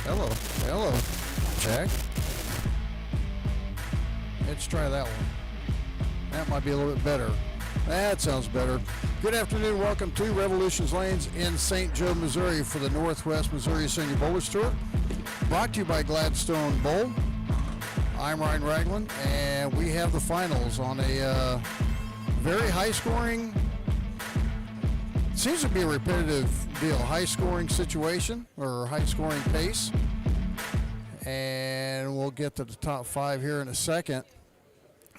Hello. Hello. Check. Let's try that one. That might be a little bit better. That sounds better. Good afternoon. Welcome to Revolutions Lanes in St. Joe, Missouri for the Northwest Missouri Senior Bowlers Tour. Brought to you by Gladstone Bowl. I'm Ryan Ragland, and we have the finals on a very high-scoring, seems to be a repetitive deal, high-scoring situation or high-scoring pace. And we'll get to the top five here in a second,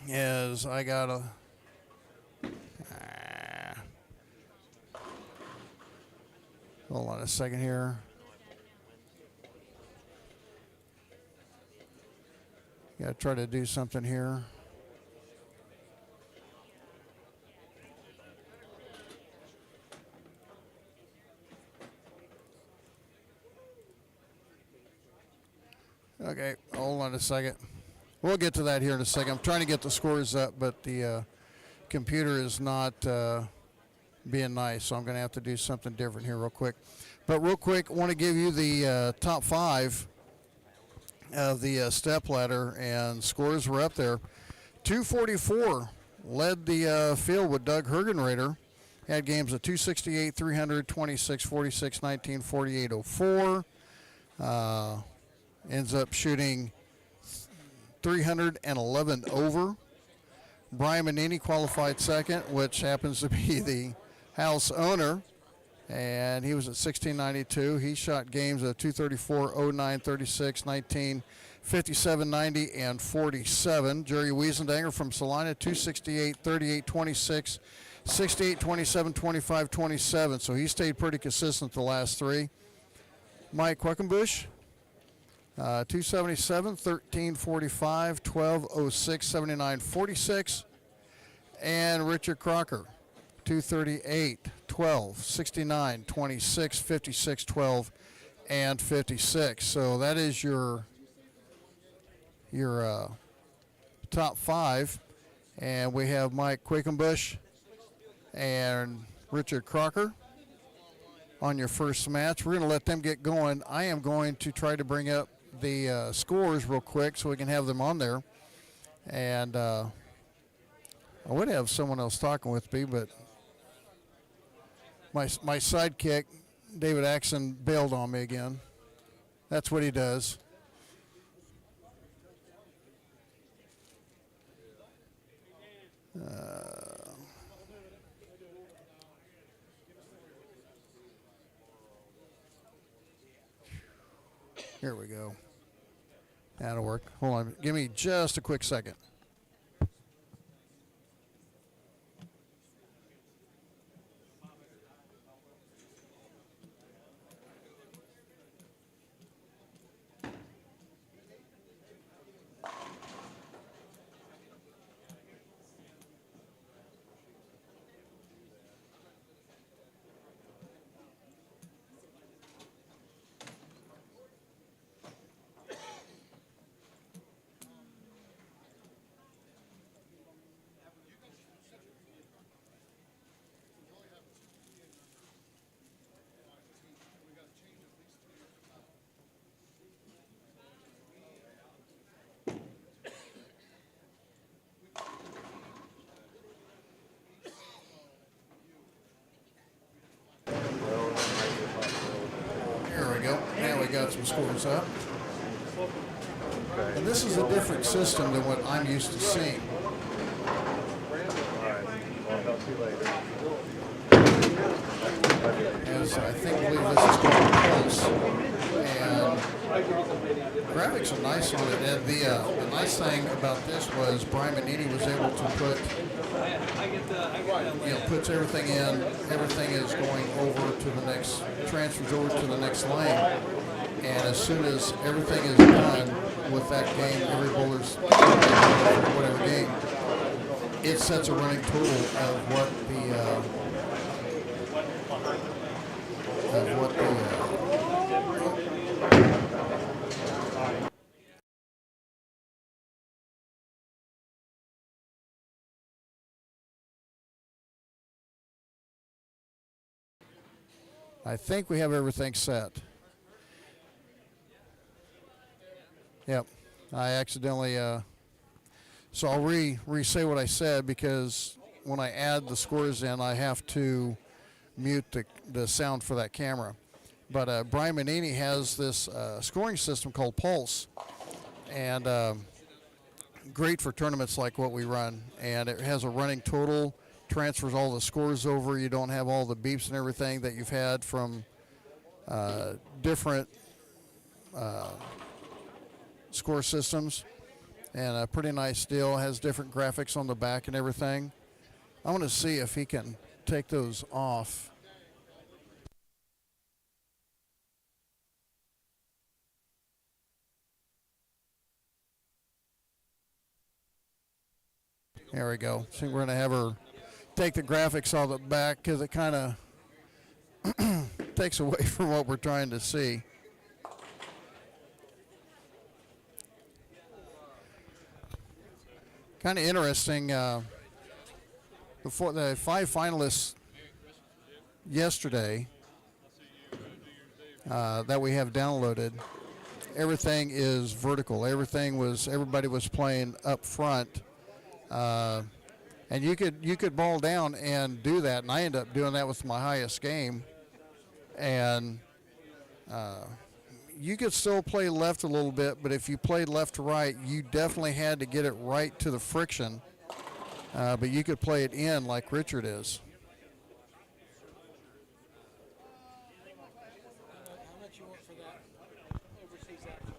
as I got a hold on a second here. Got to try to do something here. Okay, hold on a second. We'll get to that here in a second. I'm trying to get the scores up, but the computer is not being nice, so I'm going to have to do something different here real quick. But real quick, I want to give you the top five of the Stepladder, and scores were up there. 244 led the field with Doug Hergenrader. Had games of 268, 300, 26, 46, 19, 48, 04. Ends up shooting 311 over. Brian Manini qualified second, which happens to be the house owner, and he was at 1692. He shot games of 234, 09, 36, 19, 57, 90, and 47. Jerry Wiesendanger from Salina, 268, 38, 26, 68, 27, 25, 27. So he stayed pretty consistent the last three. Mike Quackbush, 277, 13, 45, 12, 06, 79, 46. And Richard Crocker, 238, 12, 69, 26, 56, 12, and 56. So that is your top five. And we have Mike Quackbush and Richard Crocker on your first match. We're going to let them get going. I am going to try to bring up the scores real quick so we can have them on there. And I would have someone else talking with me, but my sidekick, David Axon, bailed on me again. That's what he does. Here we go. That'll work. Hold on. Give me just a quick second. Got some scores up. And this is a different system than what I'm used to seeing. As I believe this is called Pulse. And graphics are nice on it. And the nice thing about this was Brian Manini was able to put, puts everything in. Everything is going over to the next, transfers over to the next lane. And as soon as everything is done with that game, every bowler's whatever game, it sets a running total of what I think we have everything set. Yep. I accidentally, so I'll re-say what I said, because when I add the scores in, I have to mute the sound for that camera. But Brian Manini has this scoring system called Pulse, and great for tournaments like what we run. And it has a running total, transfers all the scores over. You don't have all the beeps and everything that you've had from different score systems. And a pretty nice deal. Has different graphics on the back and everything. I want to see if he can take those off. There we go. So we're going to have her take the graphics off the back, because it kind of takes away from what we're trying to see. Kind of interesting. Before the 5 finalists yesterday that we have downloaded, everything is vertical. Everybody was playing up front, and you could ball down and do that. And I ended up doing that with my highest game, and you could still play left a little bit, but if you played left to right, you definitely had to get it right to the friction. But you could play it in like Richard is. How much you want for that overseas action?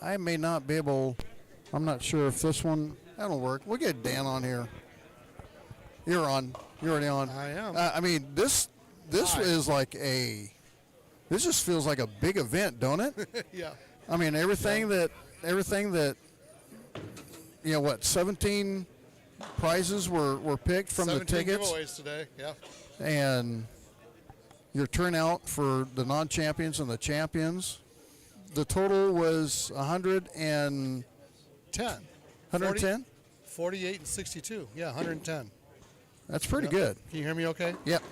I may not be able, I'm not sure if this one, that'll work. We'll get Dan on here. You're on. You're already on. I am. I mean, this is like this just feels like a big event, don't it? Yeah. I mean, everything that, you know, what, 17 prizes were picked from the 17 tickets. giveaways today, yeah. And your turnout for the non-champions and the champions. The total was 110. 110? 48 and 62. Yeah, 110. That's pretty good. Can you hear me okay? Yep.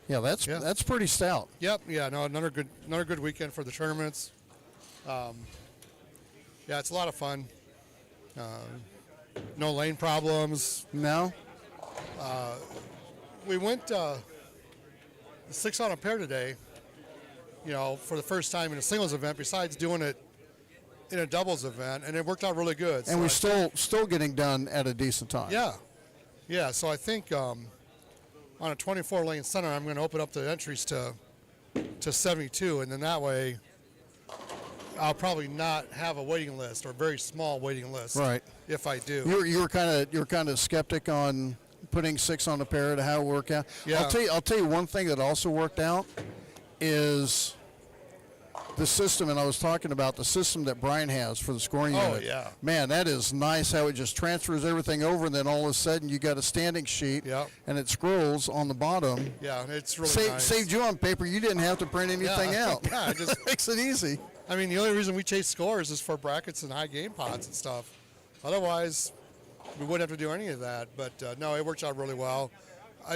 Yeah, that's pretty stout. Yep. Yeah, no, another good weekend for the tournaments. Yeah, it's a lot of fun. No lane problems. No? We went 6 on a pair today, you know, for the first time in a singles event, besides doing it in a doubles event, and it worked out really good. And we're still getting done at a decent time. Yeah. Yeah, so I think on a 24-lane center, I'm going to open up the entries to 72, and then that way I'll probably not have a waiting list, or a very small waiting list. Right. If I do. You were kind of skeptic on putting 6 on the pair to how it worked out. Yeah. I'll tell you one thing that also worked out is the system, and I was talking about the system that Brian has for the scoring unit. Oh, yeah. Man, that is nice how it just transfers everything over, and then all of a sudden you got a standing sheet, Yep. and it scrolls on the bottom. Yeah, it's really nice. Saved you on paper. You didn't have to print anything out. Yeah, it just makes it easy. I mean, the only reason we chase scores is for brackets and high game pods and stuff. Otherwise, we wouldn't have to do any of that. But no, it worked out really well.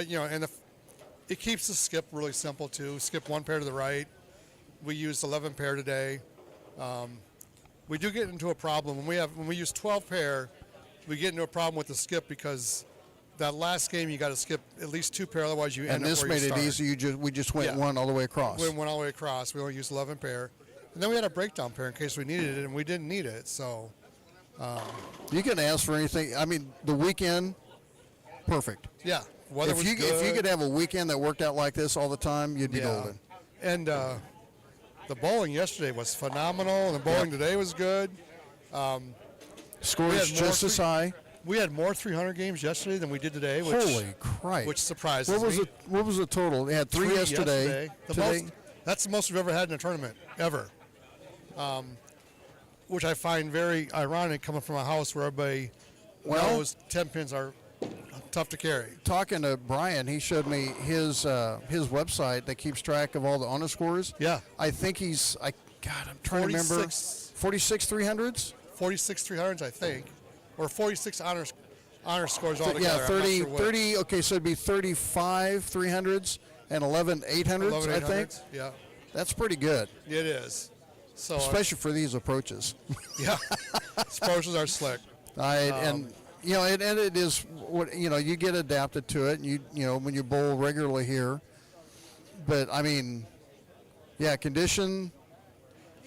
You know, and it keeps the skip really simple too. Skip 1 pair to the right. We used 11 pair today. We do get into a problem when we use 12 pair. We get into a problem with the skip because that last game you got to skip at least 2 pair, otherwise you end up where you start. And this made it easy. We just went 1 all the way across. We went all the way across. We only used 11 pair, and then we had a breakdown pair in case we needed it, and we didn't need it. So you can ask for anything. I mean, the weekend, perfect. yeah, weather was good. If you could have a weekend that worked out like this all the time, you'd be golden. And the bowling yesterday was phenomenal, and the bowling today was good. Scores just as high. We had more 300 games yesterday than we did today. Holy Christ! Which surprises me. What was the total? They had 3 yesterday. That's the most we've ever had in a tournament ever. Which I find very ironic, coming from a house where everybody knows 10 pins are tough to carry. Talking to Brian, he showed me his website that keeps track of all the honor scores. Yeah. I think I'm trying to remember. 46 300s? 46 300s, I think, or 46 honor scores altogether. Yeah, I'm 30, not sure which. 30. Okay, so it'd be 35 300s and 11 800s, 11 I think. 800s, yeah, That's pretty good, it is. So especially for these approaches. yeah, approaches are slick. And you know, and it is what you get adapted to it. And you know when you bowl regularly here, but I mean, yeah, condition.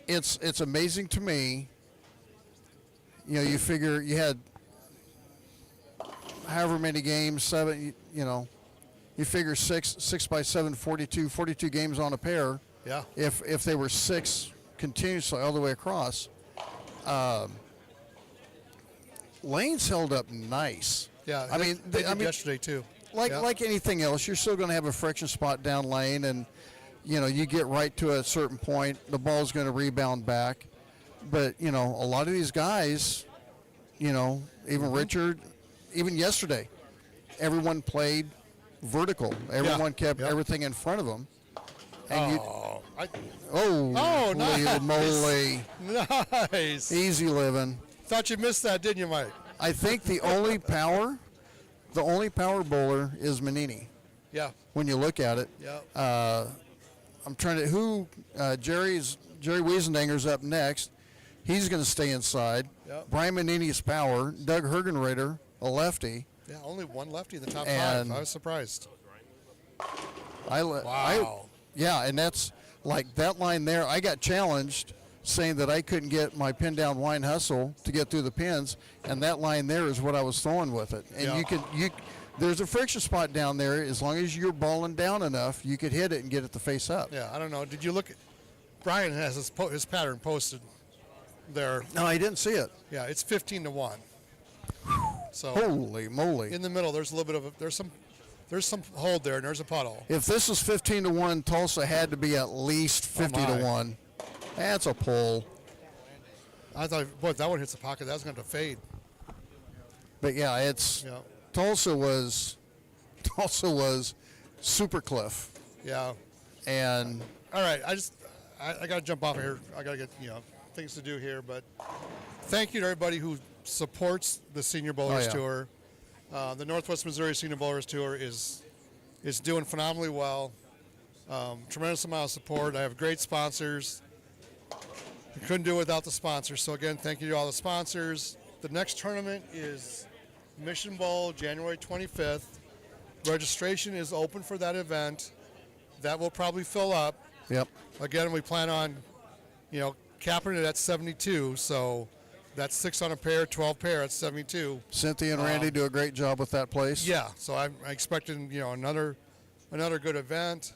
It's amazing to me. You know, you figure you had however many games, 7. You figure 6 by 7, 42 games on a pair. Yeah. If they were 6 continuously all the way across, lanes held up nice. Yeah, I mean, they did yesterday too. Like anything else, you're still going to have a friction spot down lane, and you get right to a certain point, the ball's going to rebound back. But a lot of these guys, even Richard, even yesterday, everyone played vertical. Everyone kept everything in front of them. And nice. moly. Nice. Easy living. Thought you missed that, didn't you, Mike? I think the only power bowler is Manini. Yeah. When you look at it. Yeah. I'm trying to Jerry Wiesendanger's up next. He's going to stay inside. Yep. Brian Manini's power. Doug Hergenreiter, a lefty. Yeah, only one lefty in the top And 5. I was surprised. Wow. And that's like that line there. I got challenged saying that I couldn't get my pin down wine hustle to get through the pins, and that line there is what I was throwing with it. And there's a friction spot down there. As long as you're balling down enough, you could hit it and get it to face up. Yeah, I don't know. Did you look at Brian has his pattern posted there? No, I didn't see it. Yeah, it's 15-1. So holy moly! In the middle, there's a little bit of there's some hold there, and there's a puddle. If this is 15-1, Tulsa had to be at least 50-1. That's a pull. I thought, boy, if that one hits the pocket, that's going to fade. But yeah, Tulsa was super cliff. Yeah. And all right, I got to jump off of here. I got to get things to do here, but thank you to everybody who supports the Senior Bowlers Tour. The Northwest Missouri Senior Bowlers Tour is doing phenomenally well. Tremendous amount of support. I have great sponsors. We couldn't do it without the sponsors. So again, thank you to all the sponsors. The next tournament is Mission Bowl, January 25th. Registration is open for that event. That will probably fill up. Yep. Again, we plan on, capping it at 72. So that's 6 on a pair, 12 pair at 72. Cynthia and Randy do a great job with that place. Yeah. So I'm expecting, another good event.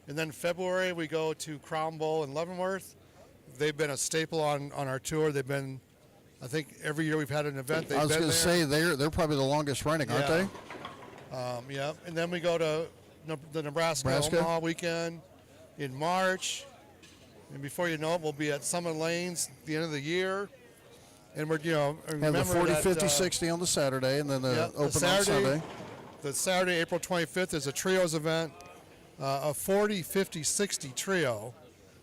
And then February we go to Crown Bowl in Leavenworth. They've been a staple on our tour. They've been, I think, every year we've had an event. I was going to say they're probably the longest running, aren't they? Yeah. And then we go to the Nebraska Omaha weekend in March. And before you know it, we'll be at Summit Lanes at the end of the year. And we're, have the 40, 50, 60 on the Saturday, and then the open on Sunday. The Saturday, April 25th, is a trios event, a 40, 50, 60 trio.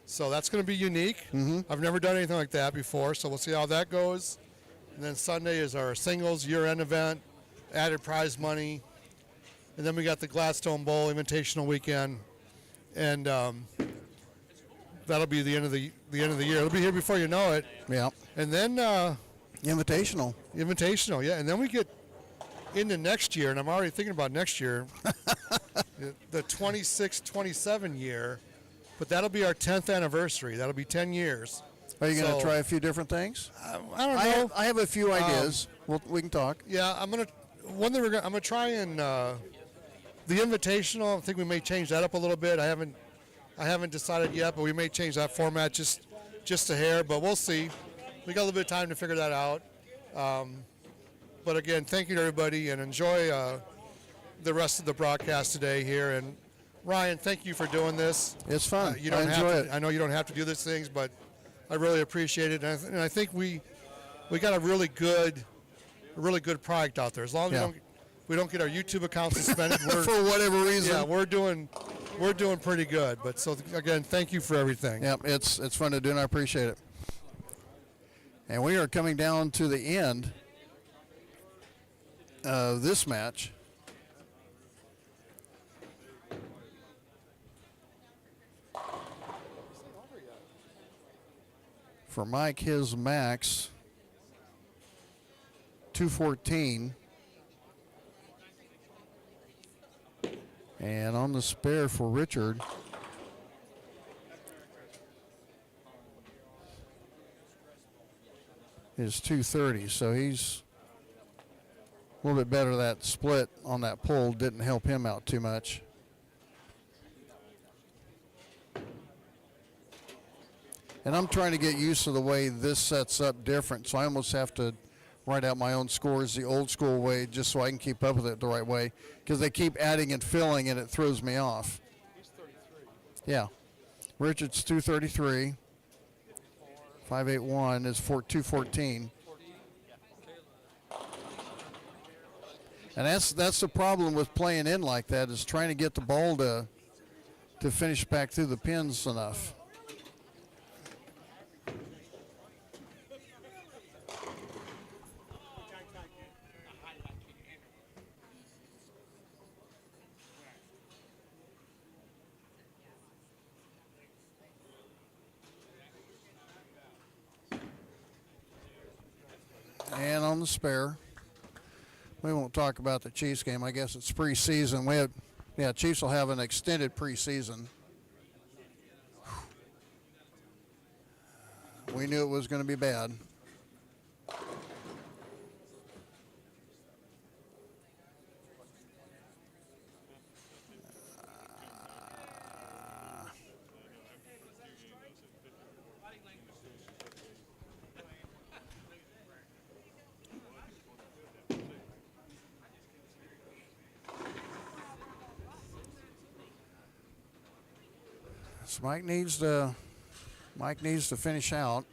So that's going to be unique. Mm-hmm. I've never done anything like that before, so we'll see how that goes. And then Sunday is our singles year-end event, added prize money. And then we got the Gladstone Bowl Invitational weekend, and that'll be the end of the year. It'll be here before you know it. Yeah. And then Invitational, yeah. And then we get into next year, and I'm already thinking about next year, the 26-27 year. But that'll be our 10th anniversary. That'll be 10 years. Are you going to try a few different things? I don't know. I have a few ideas. We can talk. Yeah, I'm gonna try and the Invitational. I think we may change that up a little bit. I haven't decided yet, but we may change that format just a hair. But we'll see. We got a little bit of time to figure that out. But again, thank you to everybody, and enjoy the rest of the broadcast today here. And Ryan, thank you for doing this. It's fun. You don't I enjoy it. I know you don't have to do these things, but I really appreciate it. And I think we got a really good product out there. As long as we don't get our YouTube account suspended. For whatever reason. Yeah, we're doing pretty good. But so again, thank you for everything. Yep, it's fun to do, and I appreciate it. And we are coming down to the end of this match. For Mike, his max 214. And on the spare for Richard, is 230. So he's a little bit better. That split on that pole didn't help him out too much. And I'm trying to get used to the way this sets up different, so I almost have to write out my own scores the old school way just so I can keep up with it the right way, because they keep adding and filling and it throws me off. He's 33. Yeah. Richard's 233. 581 is 214. And that's the problem with playing in like that, is trying to get the ball to finish back through the pins enough. And on the spare, we won't talk about the Chiefs game. I guess it's preseason. Chiefs will have an extended preseason. We knew it was going to be bad. So Mike needs to finish out.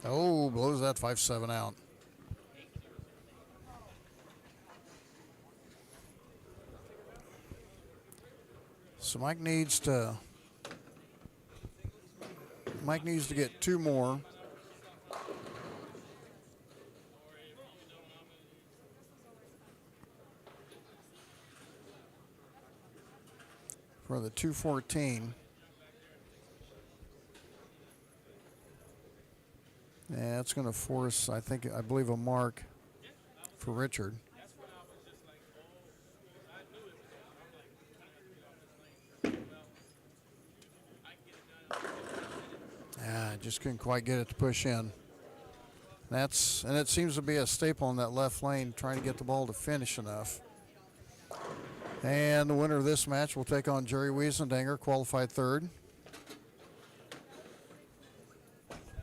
Oh, blows that 5-7 out. So Mike needs to get two more. For the 214. Yeah, that's going to force, I believe, a mark for Richard. Just couldn't quite get it to push in. And it seems to be a staple in that left lane, trying to get the ball to finish enough. And the winner of this match will take on Jerry Wiesendanger, qualified third.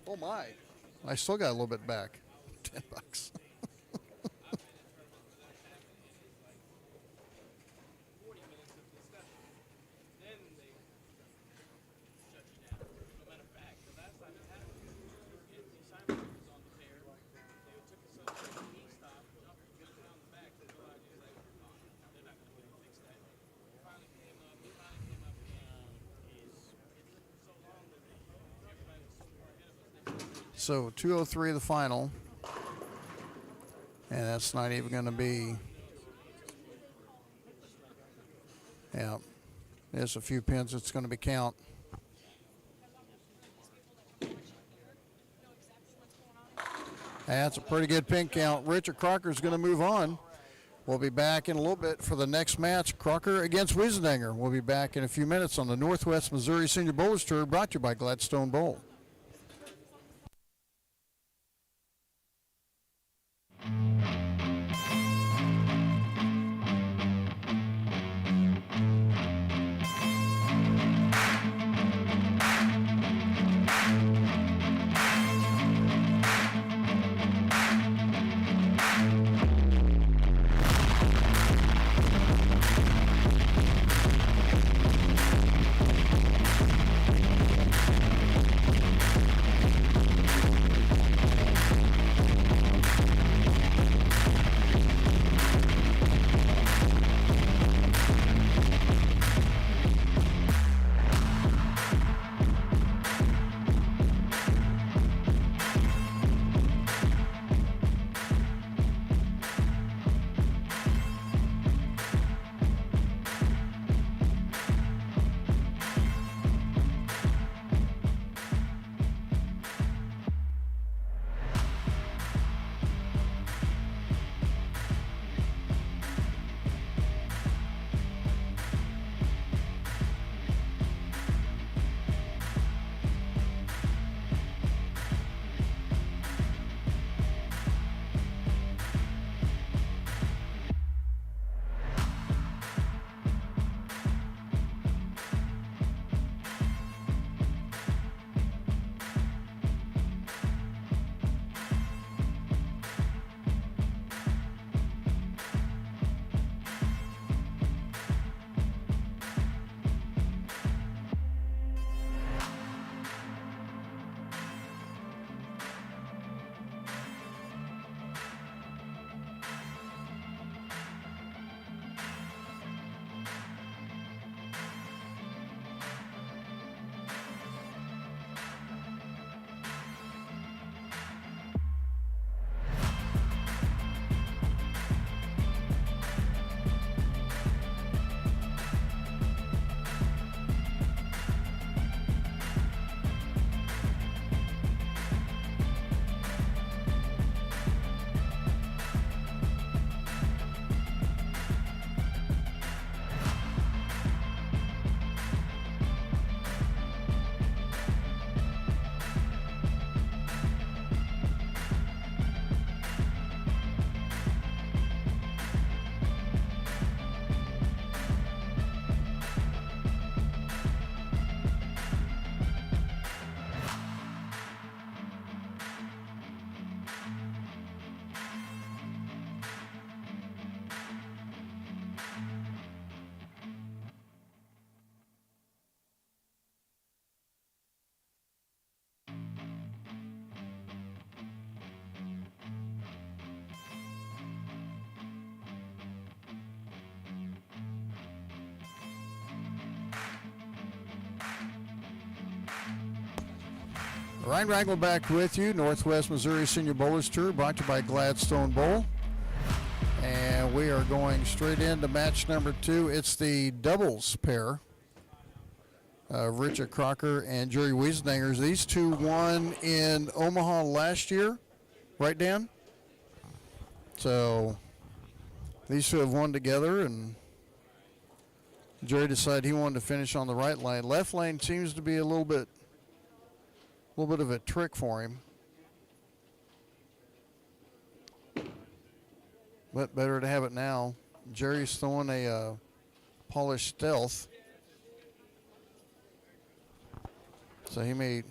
Oh my. I still got a little bit back. $10. So 203 the final, and that's not even going to be, there's a few pins it's going to be count. That's a pretty good pin count. Richard Crocker is going to move on. We'll be back in a little bit for the next match, Crocker against Wiesendanger. We'll be back in a few minutes on the Northwest Missouri Senior Bowlers Tour, brought to you by Gladstone Bowl. Ryan Ragland back with you. Northwest Missouri Senior Bowlers Tour brought to you by Gladstone Bowl. And we are going straight into match number 2. It's the doubles pair. Richard Crocker and Jerry Weas. These two won in Omaha last year. Right, Dan? So these two have won together, and Jerry decided he wanted to finish on the right lane. Left lane seems to be a little bit of a trick for him. But better to have it now. Jerry's throwing a polished stealth. So he may,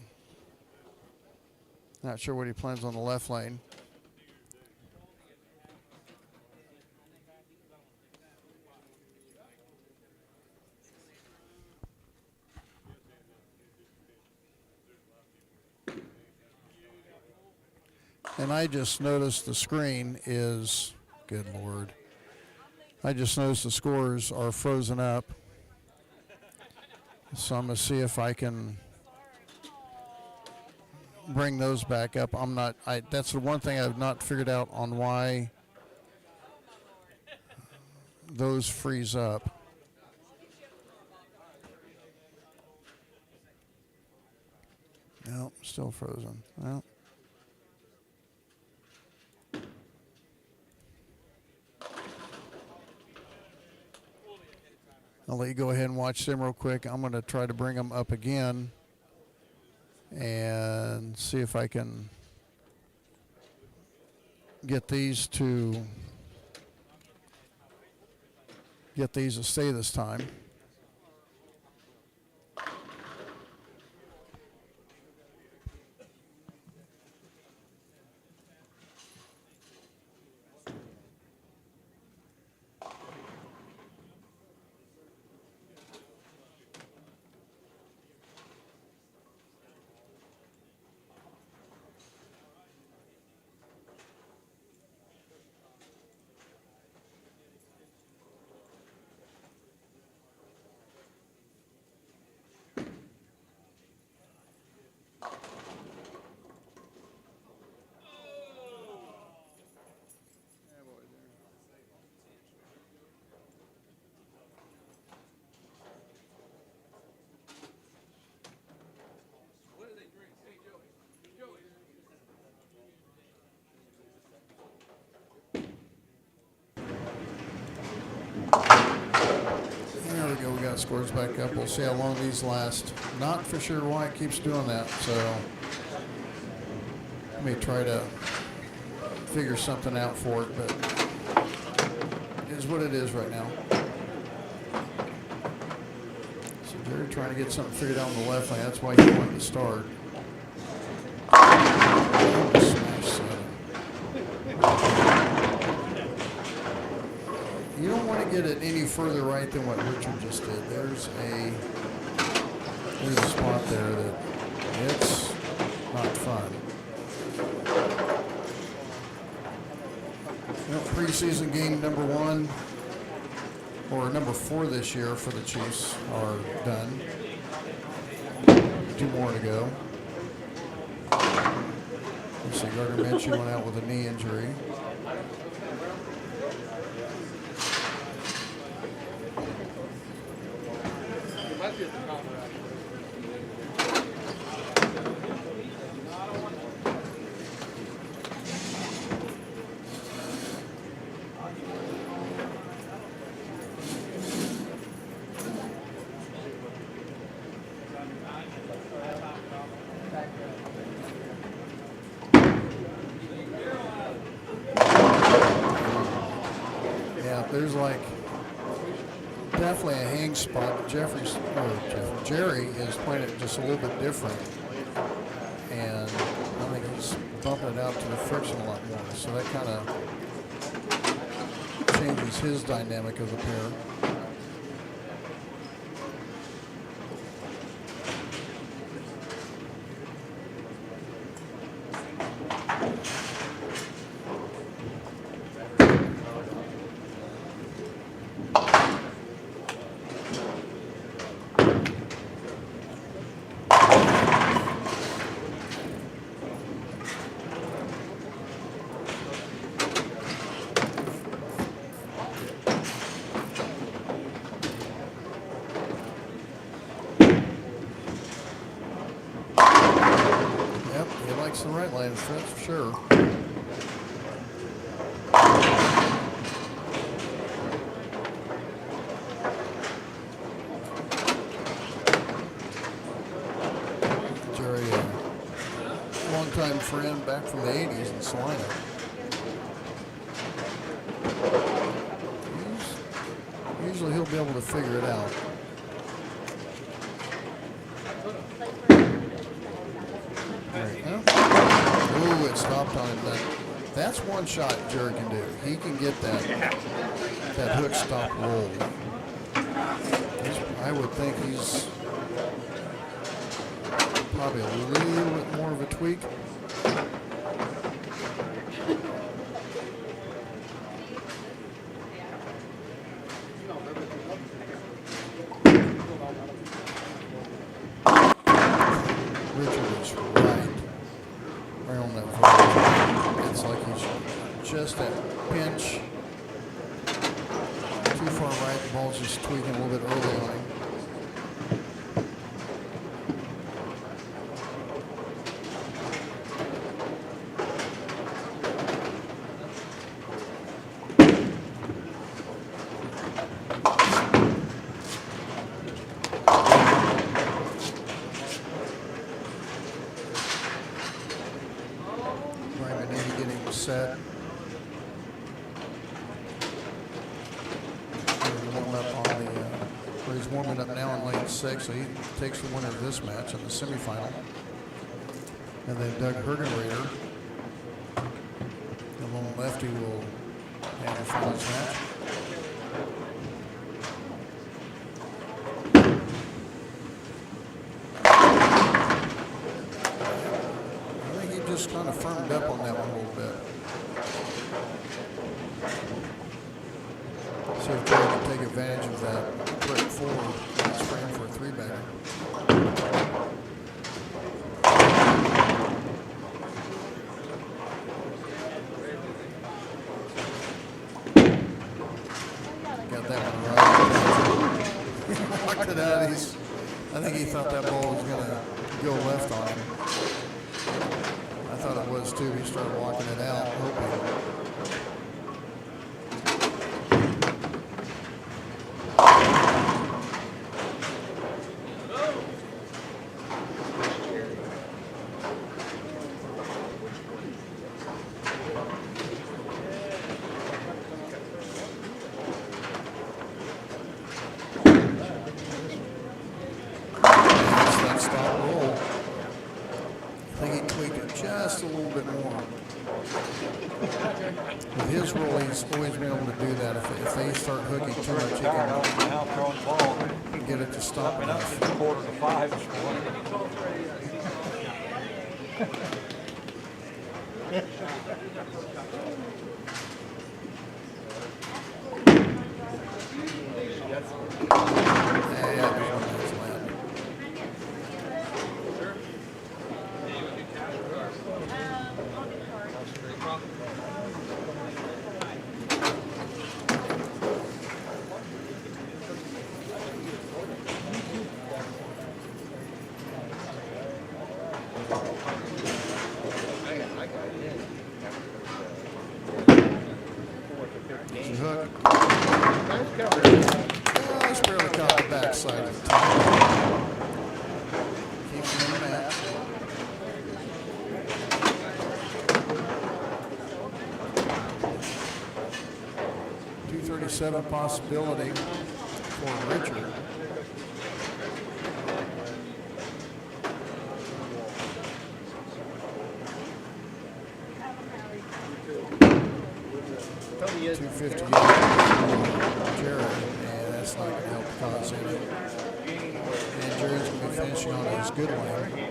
not sure what he plans on the left lane. And I just noticed the screen is, good Lord. I just noticed the scores are frozen up. So I'm going to see if I can bring those back up. That's the one thing I've not figured out on why those freeze up. No, still frozen. Well. I'll let you go ahead and watch them real quick. I'm going to try to bring them up again and see if I can get these to stay this time. There we go, we got scores back up. We'll see how long these last. Not for sure why it keeps doing that, so let me try to figure something out for it, but it is what it is right now. So Jerry trying to get something figured out on the left lane. That's why he wanted to start. Smash seven. You don't want to get it any further right than what Richard just did. There's a spot there that it's not fun. Well, preseason game number 1 or number 4 this year for the Chiefs are done. 2 more to go. Let's see, Gardner Minshew went out with a knee injury. There's like definitely a hang spot. Jerry is playing it just a little bit different, and I think he's bumping it out to the friction a lot more. So that kind of changes his dynamic of the pair. likes the right line, that's for sure. Jerry, a longtime friend back from the 80s in Salina. Usually he'll be able to figure it out. Ooh, it stopped on him. That's one shot Jerry can do. He can get that hook stop roll. I would think he's probably a little bit more of a tweak. Just that pinch. Too far right, the ball's just tweaking a little bit early on him. Manini getting set. He's warming up now in lane 6, so he takes the winner of this match in the semifinal. And then Doug Hergenrader, the lone lefty, will have the finals match. I think he just kind of firmed up on that one a little bit. See if Jerry can take advantage of that. Quick forward, spraying for a three-bagger. Got that one right. Knocked it out. I think he thought that ball was going to go left on him. I thought it was too. He started walking it out, hoping. Just a little bit more. With his roll, he's always been able to do that. If they start hooking too much, he can get it to stop enough. Quarter to 5 this Just barely caught the backside of the top. Keeps him in the match. .237 possibility for Richard. .250 Jerry, and that's not going to help the cause any. And Jerry's going to be finishing on his good lane.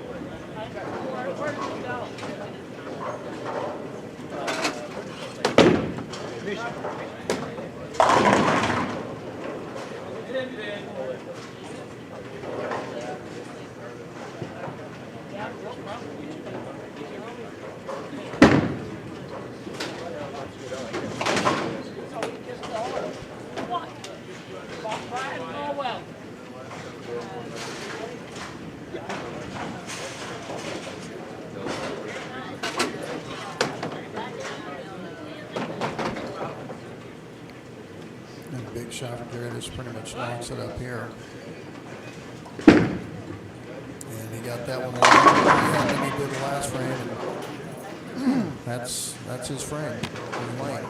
big shot from Jerry. This pretty much knocks it up here. And he got that one long. And he did the last frame. And that's his frame. His lane.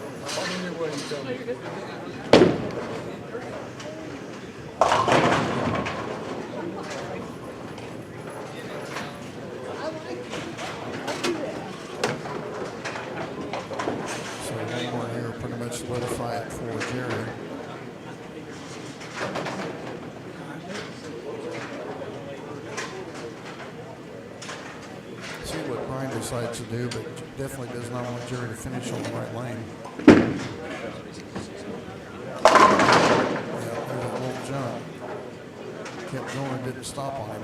So one more here pretty much solidify it for Jerry. See what Brian decides to do, but definitely does not want Jerry to finish on the right lane. Yeah, there's a little jump. Kept going, didn't stop on him.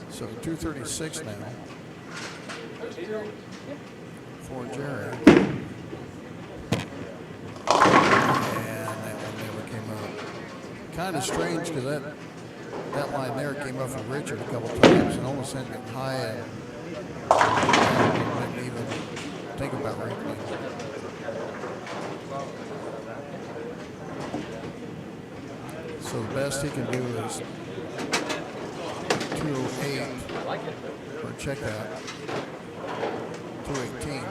So 236 now for Jerry. And that one never came up. Kind of strange because that line there came up from Richard a couple times and almost ended up high and didn't even think about wrinkling. So the best he can do is 208 or check that. 218.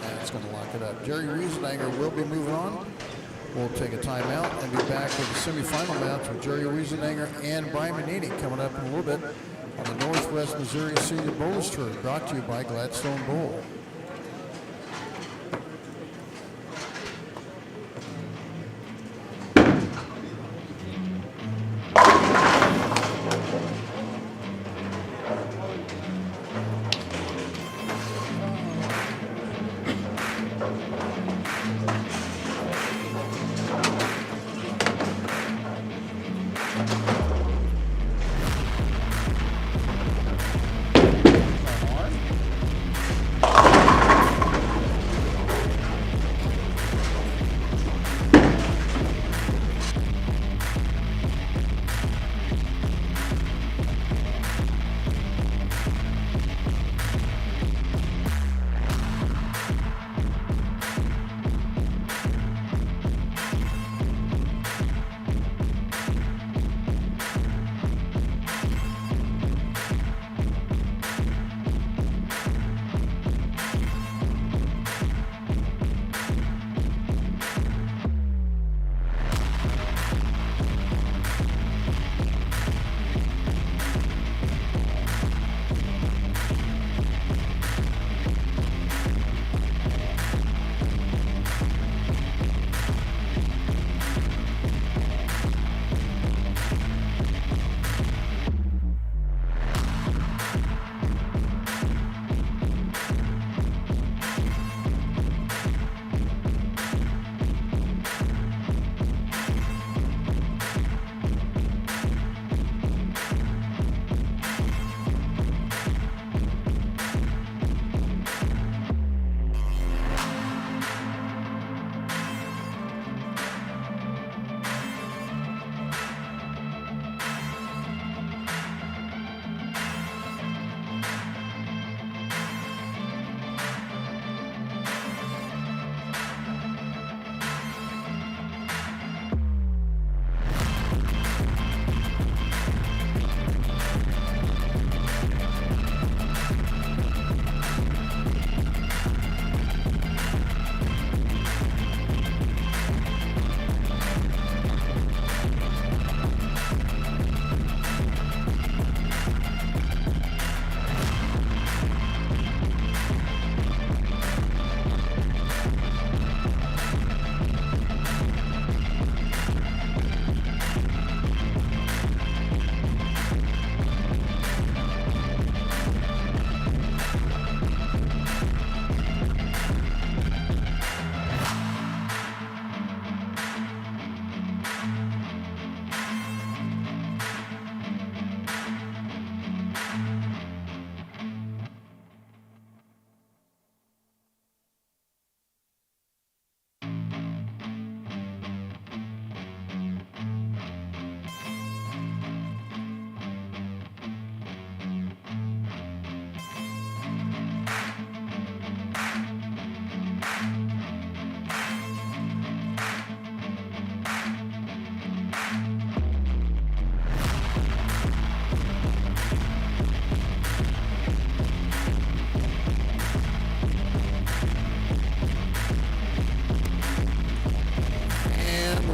That's going to lock it up. Jerry Wiesenanger will be moving on. We'll take a timeout and be back with the semifinal match with Jerry Wiesenanger and Brian Manini coming up in a little bit on the Northwest Missouri Senior Bowlers Tour, brought to you by Gladstone Bowl.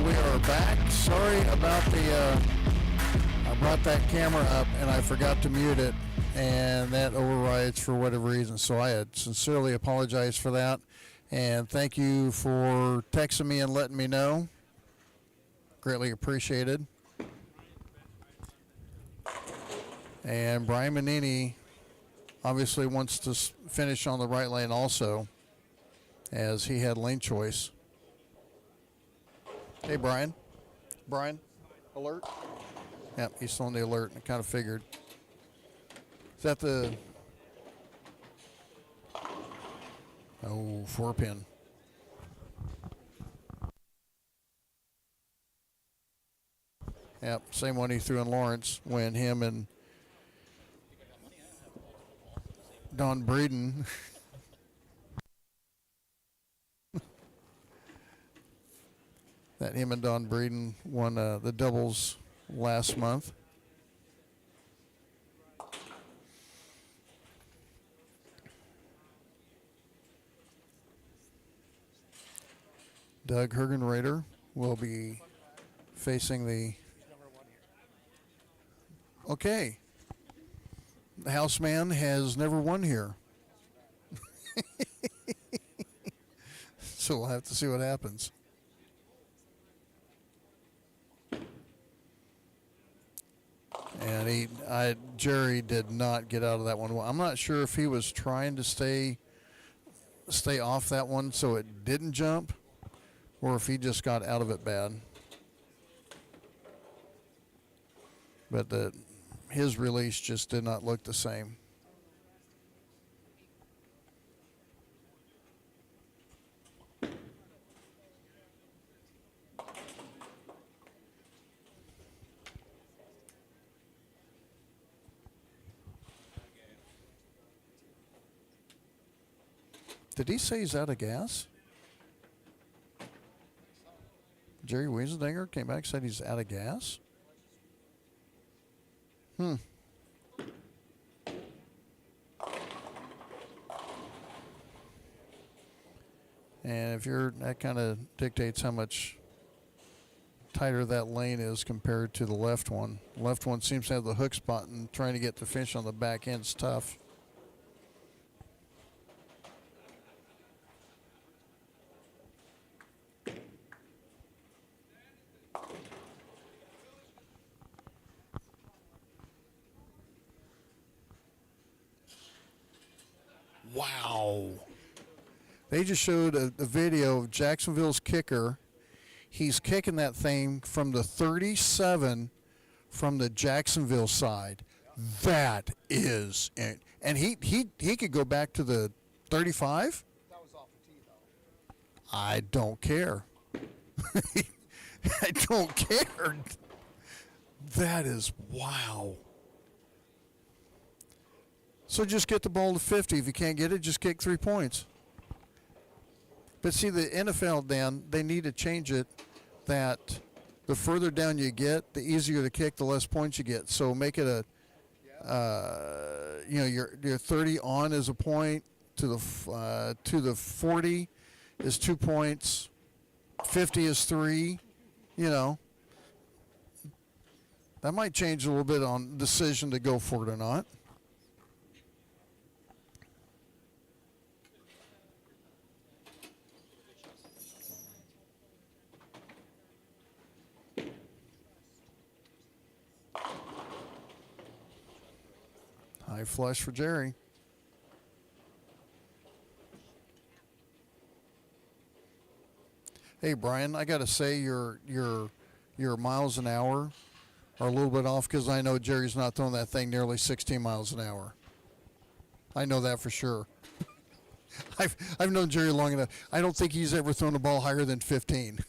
we are back. Sorry about the, I brought that camera up and I forgot to mute it, and that overrides for whatever reason. So I had sincerely apologized for that. And thank you for texting me and letting me know. Greatly appreciated. And Brian Manini obviously wants to finish on the right lane also, as he had lane choice. Hey, Brian. Brian, alert? Yep, he's still on the alert. I kind of figured. Is that the... Oh, 4-pin. Yep, same one he threw in Lawrence when him and Don Breeden that him and Don Breeden won the doubles last month. Doug Hergenrader will be facing the... Okay. The houseman has never won here. So we'll have to see what happens. And Jerry did not get out of that one. I'm not sure if he was trying to stay off that one so it didn't jump, or if he just got out of it bad. But his release just did not look the same. Did he say he's out of gas? Jerry Wiesendinger came back and said he's out of gas? And if that kind of dictates how much tighter that lane is compared to the left one. The left one seems to have the hook spot, and trying to get the finish on the back end's tough. Wow. They just showed a video of Jacksonville's kicker. He's kicking that thing from the 37 from the Jacksonville side. That is, and he could go back to the 35? That was off the tee, though. I don't care. I don't care. That is wow. So just get the ball to 50. If you can't get it, just kick 3 points. But see, the NFL, Dan, they need to change it that the further down you get, the easier to kick, the less points you get. So make it a, your 30 on is a point, to the 40 is 2 points, 50 is 3, That might change a little bit on decision to go for it or not. High flush for Jerry. Hey Brian, I got to say your miles an hour are a little bit off, because I know Jerry's not throwing that thing nearly 16 miles an hour. I know that for sure. I've known Jerry long enough. I don't think he's ever thrown a ball higher than 15.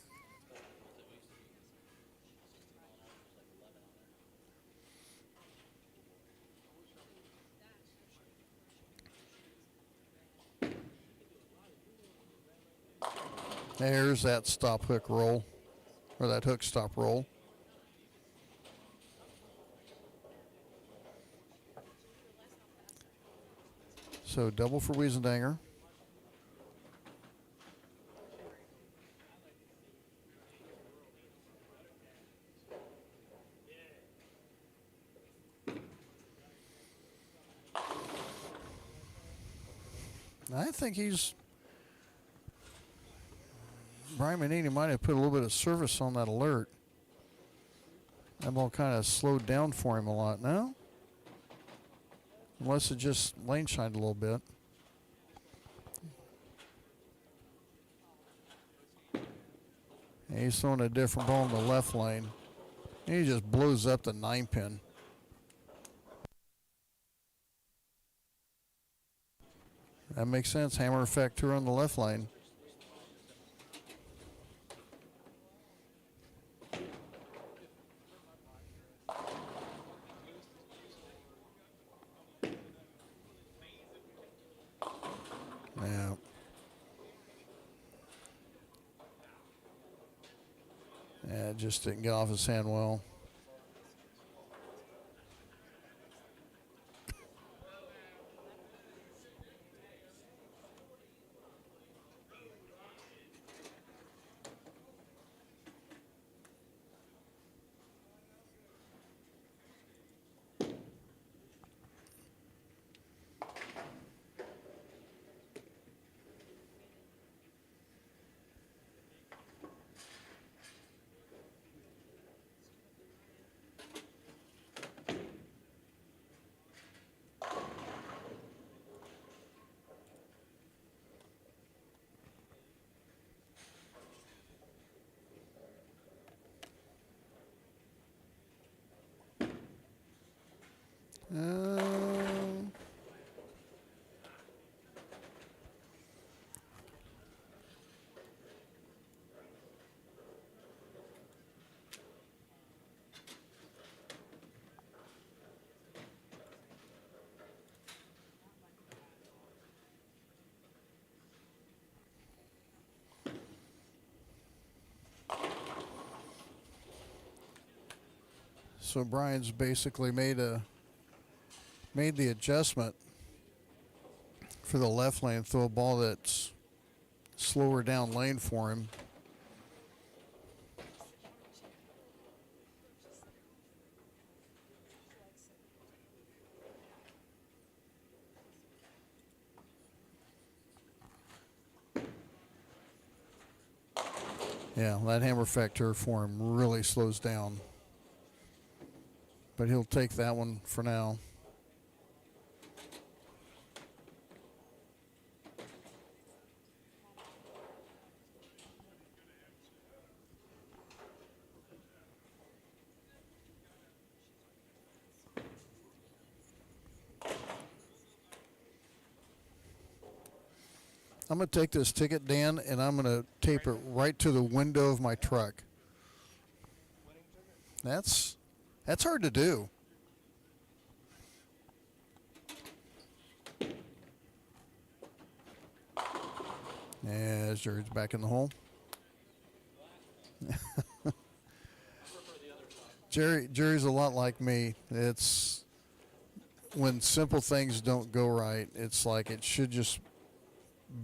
There's that stop hook roll, or that hook stop roll. So double for Wiesendanger. I think Brian Manini might have put a little bit of service on that alert. That ball kind of slowed down for him a lot. No? Unless it just lane shined a little bit. And he's throwing a different ball in the left lane. And he just blows up the 9-pin. That makes sense. Hammer effect tour on the left lane. Yeah. Yeah, it just didn't get off his hand well. So Brian's basically made the adjustment for the left lane, throw a ball that's slower down lane for him. Yeah, that hammer factor for him really slows down. But he'll take that one for now. I'm going to take this ticket, Dan, and I'm going to tape it right to the window of my truck. That's hard to do. Yeah, Jerry's back in the hole. Jerry's a lot like me. It's when simple things don't go right, it's like it should just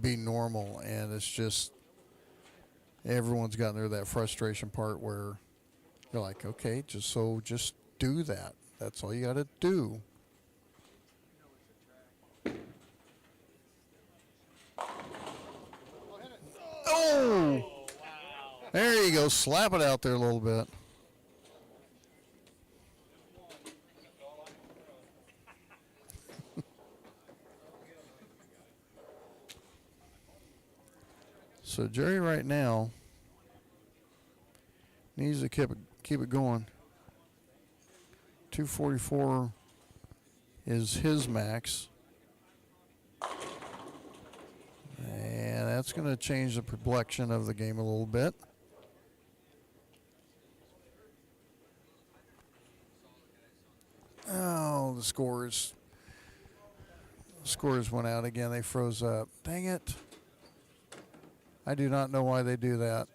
be normal, and it's just everyone's gotten there that frustration part where you're like, okay, just do that. That's all you got to do. Oh! There you go. Slap it out there a little bit. So Jerry right now needs to keep it going. 244 is his max. And that's going to change the complexion of the game a little bit. Oh, the scores went out again. They froze up. Dang it. I do not know why they do that.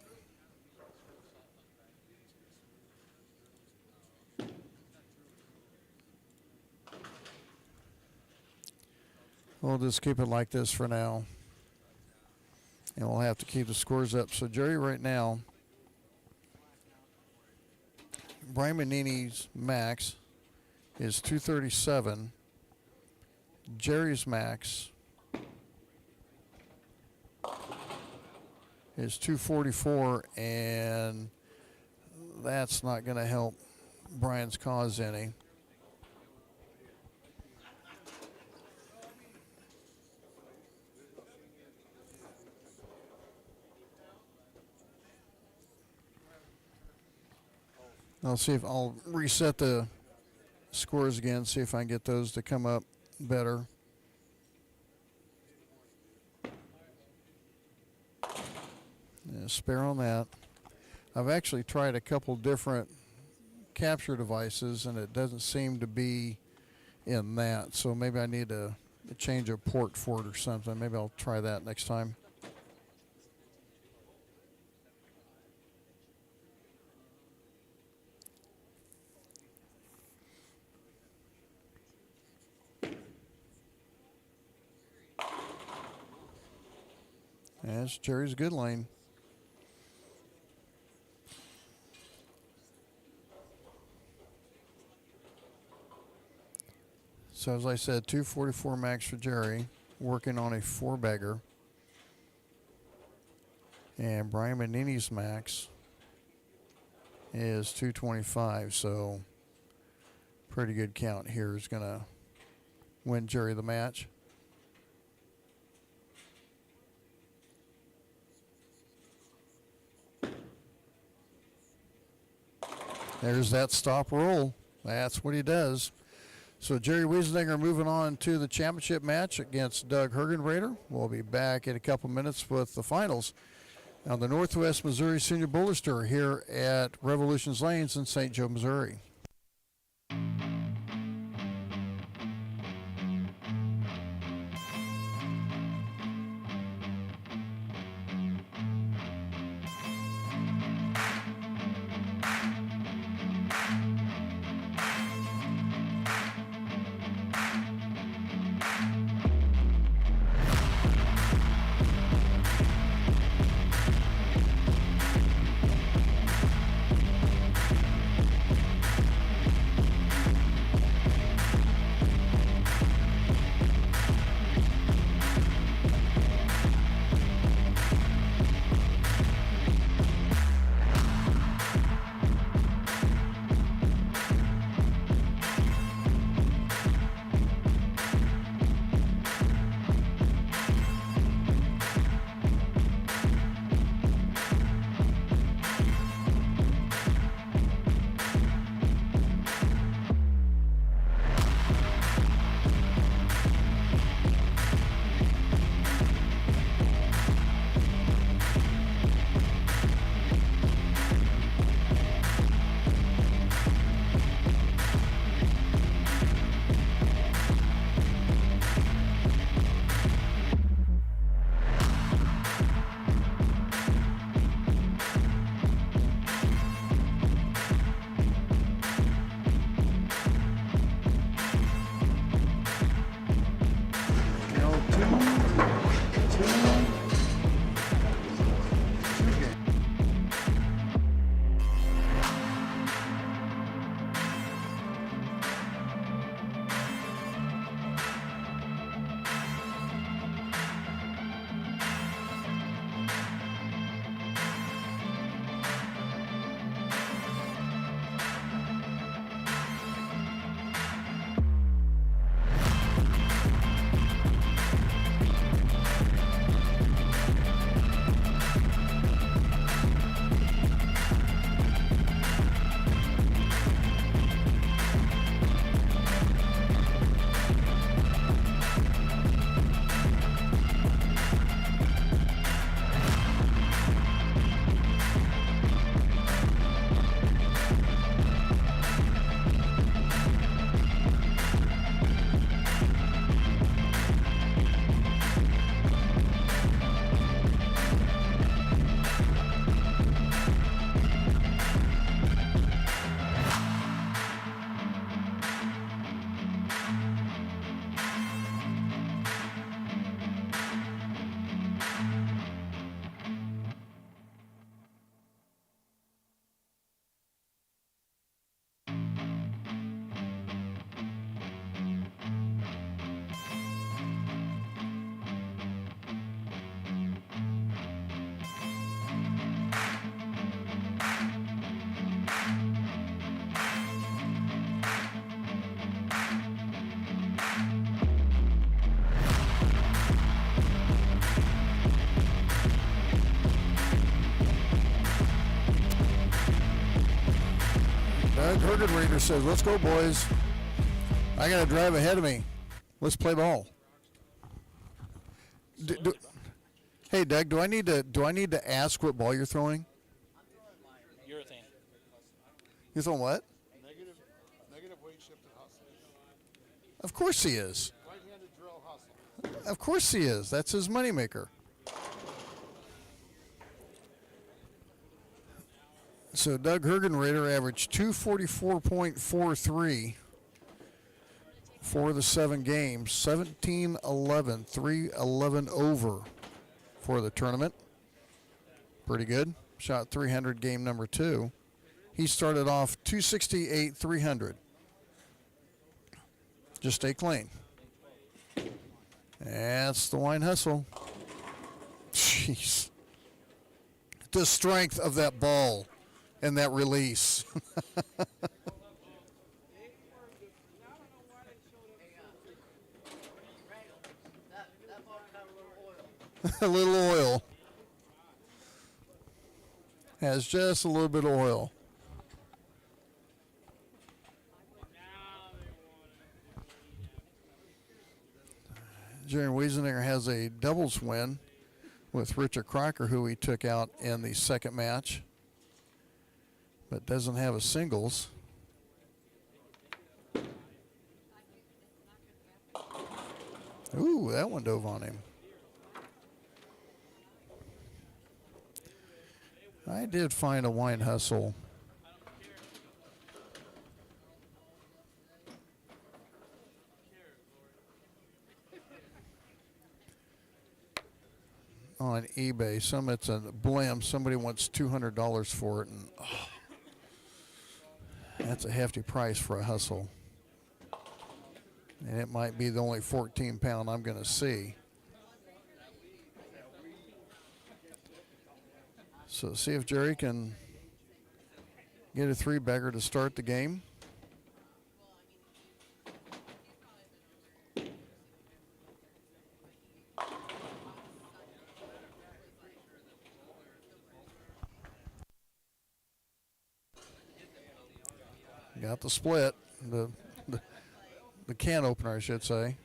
We'll just keep it like this for now. And we'll have to keep the scores up. So Jerry right now, Brian Manini's max is 237. Jerry's max is 244, and that's not going to help Brian's cause any. I'll see if I'll reset the scores again, see if I can get those to come up better. Yeah, spare on that. I've actually tried a couple different capture devices, and it doesn't seem to be in that. So maybe I need to change a port for it or something. Maybe I'll try that next time. That's Jerry's good lane. So as I said, 244 max for Jerry, working on a 4-bagger. And Brian Manini's max is 225, so pretty good count here is going to win Jerry the match. There's that stop roll. That's what he does. So Jerry Wiesendinger moving on to the championship match against Doug Hergenrader. We'll be back in a couple minutes with the finals on the Northwest Missouri Senior Boulder Stir here at Revolutions Lanes in St. Joe, Missouri. Doug Hergenrader says, "Let's go, boys. I got a drive ahead of me. Let's play ball." Hey, Doug, do I need to ask what ball you're throwing? Urethane. You're throwing what? Negative weight shifted hustle. Of course he is. Right-handed drill hustle. Of course he is. That's his moneymaker. So Doug Hergenrader averaged 244.43 for the 7 games, 17-11, 311 over for the tournament. Pretty good. Shot 300 game number 2. He started off 268, 300. Just stay clean. That's the wine hustle. Jeez. The strength of that ball and that release. A little oil. Has just a little bit of oil. Jerry Wieseninger has a doubles win with Richard Crocker, who he took out in the second match, but doesn't have a singles. Ooh, that one dove on him. I did find a wine hustle. On eBay. It's a blim. Somebody wants $200 for it, and that's a hefty price for a hustle. And it might be the only 14 pound I'm going to see. So see if Jerry can get a 3-bagger to start the game. Got the split, the can opener, I should say.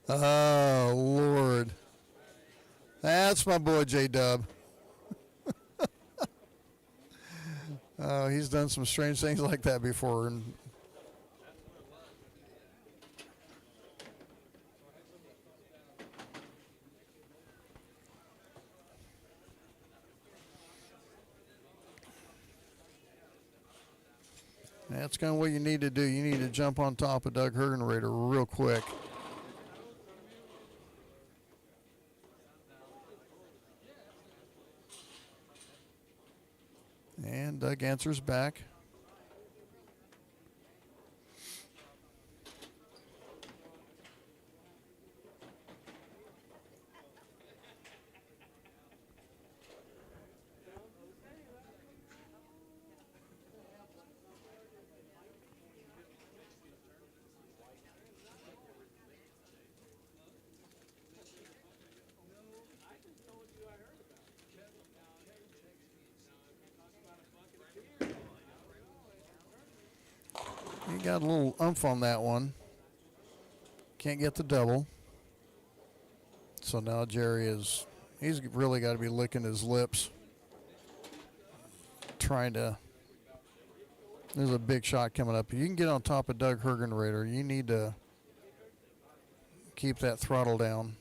Oh, Lord. That's my boy, J-Dub. Oh, he's done some strange things like that before. And that's kind of what you need to do. You need to jump on top of Doug Hergenrader real quick. And Doug answers back. He got a little oomph on that one. Can't get the double. So now Jerry he's really got to be licking his lips. Trying to, there's a big shot coming up. You can get on top of Doug Hergenrader. You need to keep that throttle down.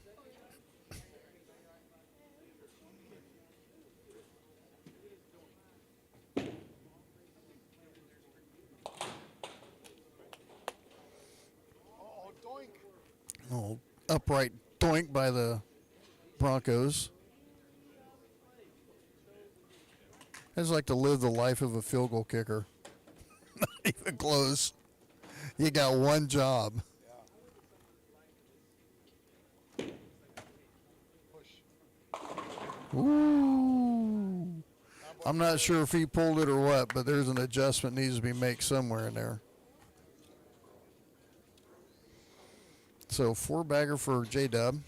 Oh, upright doink by the Broncos. I just like to live the life of a field goal kicker. Not even close. You got one job. Ooh. I'm not sure if he pulled it or what, but there's an adjustment needs to be made somewhere in there. So 4-bagger for J-Dub.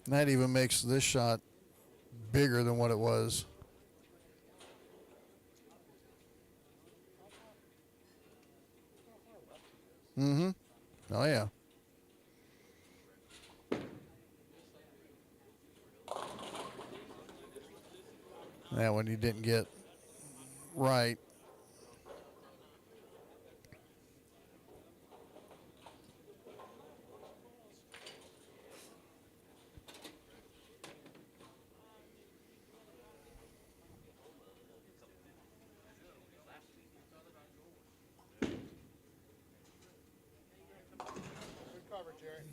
And that even makes this shot bigger than what it was. Mm-hmm. Oh, yeah. That one he didn't get right.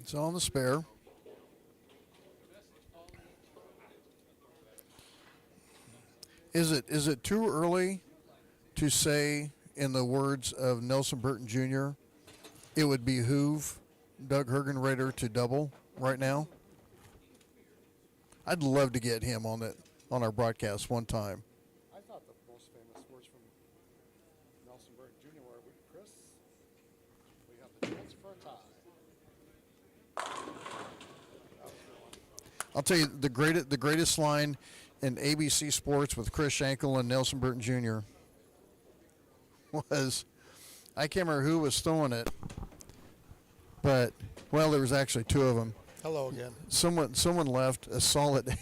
It's on the spare. Is it too early to say, in the words of Nelson Burton Jr., it would behoove Doug Hergenrader to double right now? I'd love to get him on our broadcast one time. I thought the most famous words from Nelson Burton Jr. were, Chris, we have the chance for a tie. I'll tell you the greatest line in ABC Sports with Chris Schenkel and Nelson Burton Jr. was, I can't remember who was throwing it, but, well, there was actually two of them. Hello again. Someone left a solid.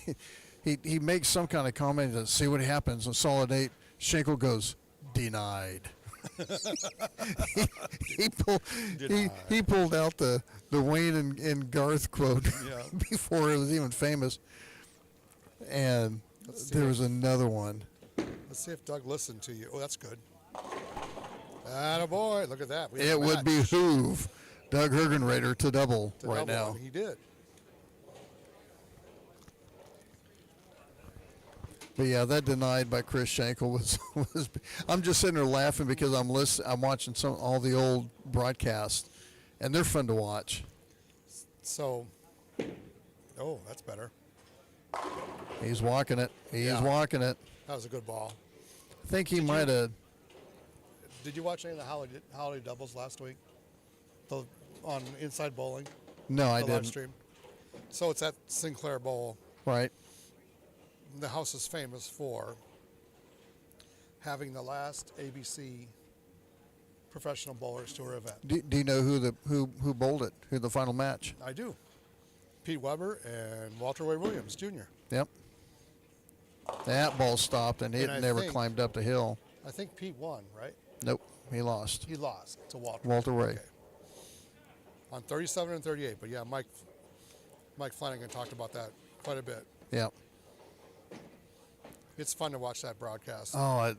he makes some kind of comment to see what happens. A solid 8. Schenkel goes, denied. he pulled out the Wayne and Garth quote before it was even famous. And there was another one. Let's see if Doug listened to you. Oh, that's good. Attaboy. Look at that. It would behoove Doug Hergenrader to double right now. He did. But yeah, that denied by Chris Schenkel was I'm just sitting there laughing because I'm watching all the old broadcasts, and they're fun to watch. So, oh, that's better. He's walking it. He's walking it. That was a good ball. I think he might have. Did you watch any of the holiday doubles last week? On Inside Bowling? No, I didn't. Live stream. So it's at Sinclair Bowl. Right. The house is famous for having the last ABC Professional Bowlers Tour event. Do you know who bowled it? Who the final match? I do. Pete Weber and Walter Way Williams Jr. Yep. That ball stopped and it never climbed up the hill. I think Pete won, right? Nope, he lost. He lost to Walter. Walter Way. Okay. On 37 and 38, but yeah, Mike Flanagan talked about that quite a bit. Yep. It's fun to watch that broadcast. Oh,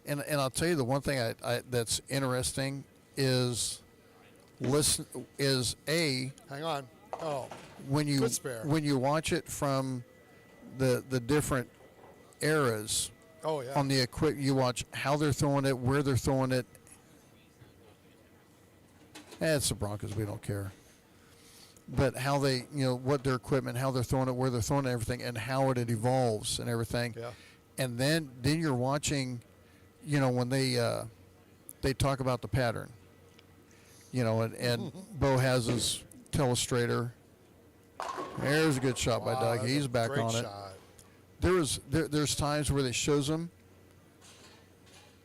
and I'll tell you the one thing I that's interesting is Hang on. Oh, when you watch it from the different eras. Oh yeah. On the you watch how they're throwing it, where they're throwing it. It's the Broncos. We don't care. But how they, what their equipment, how they're throwing it, where they're throwing it, everything, and how it evolves and everything. Yeah. And then you're watching, when they talk about the pattern. And Bo has his telestrator. There's a good shot by Doug. He's back great on shot. it. There's times where they shows them.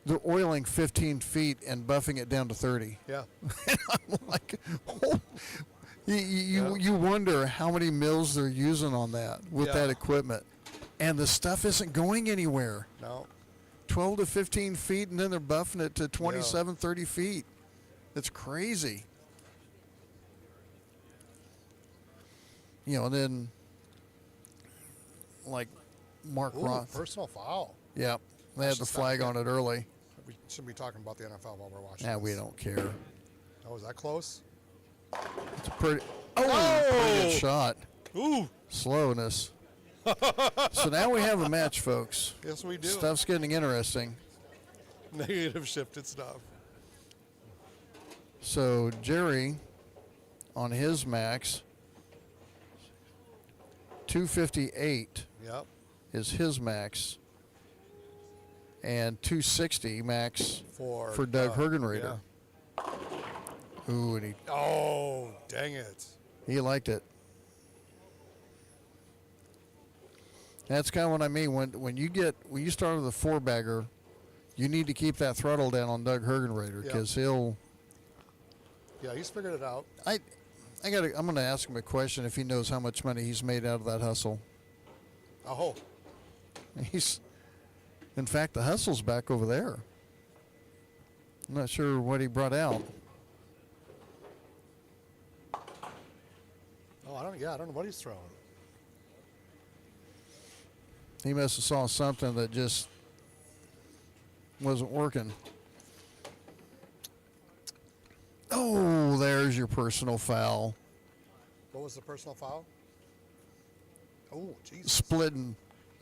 They're oiling 15 feet and buffing it down to 30. Yeah. And I'm like, you wonder how many mills they're using on that with that equipment. And the stuff isn't going anywhere. No. 12 to 15 feet, and then they're buffing it to 27, 30 feet. It's crazy. And then, like, Mark Roth. Personal foul. Yeah, they had the flag on it early. We shouldn't be talking about the NFL while we're watching. Yeah, this. we don't care. Oh, was that close? It's a pretty good shot. Ooh. Slowness. So now we have a match, folks. Yes, we do. Stuff's getting interesting. Negative shifted stuff. So Jerry on his max. 258 Yep. is his max. And 260 max For Doug Hergenrader. Yeah. Ooh, and Oh, dang it. he liked it. That's kind of what I mean. When you start with a 4-bagger, you need to keep that throttle down on Doug Hergenrader because he'll. Yeah, he's figured it out. I'm going to ask him a question if he knows how much money he's made out of that hustle. Oh, In fact, the hustle's back over there. I'm not sure what he brought out. oh, I don't know what he's throwing. He must have saw something that just wasn't working. Oh, there's your personal foul. What was the personal foul? Oh, Jesus.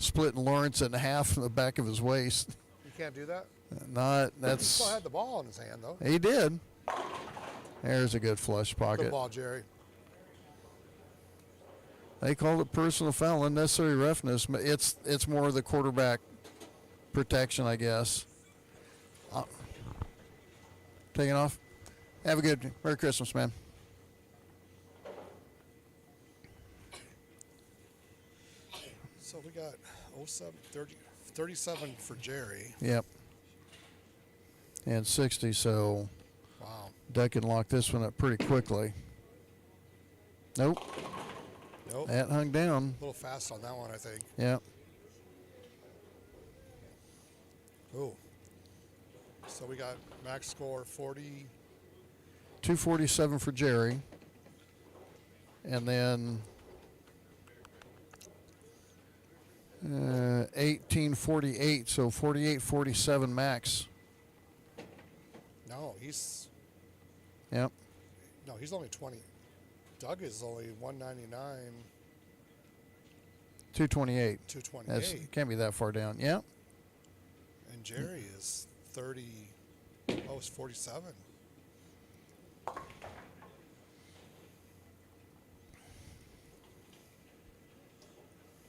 Splitting Lawrence in half from the back of his waist. You can't do that? He He still had the ball in his hand, though. He did. There's a good flush pocket. Good ball, Jerry. They called it personal foul, unnecessary roughness. But it's more the quarterback protection, I guess. Taking off. Have a good Merry Christmas, man. So we got 37 for Jerry. Yep. And 60, so Wow. Doug can lock this one up pretty quickly. Nope. Nope. That hung down. A little fast on that one, I think. Yep. Ooh. So we got max score 40. 247 for Jerry. And then 1848, so 48-47 max. No, he's Yep. only 20. Doug is only 199, 228. 228. Can't be that far down. Yep. And Jerry is 30. Oh, it's 47.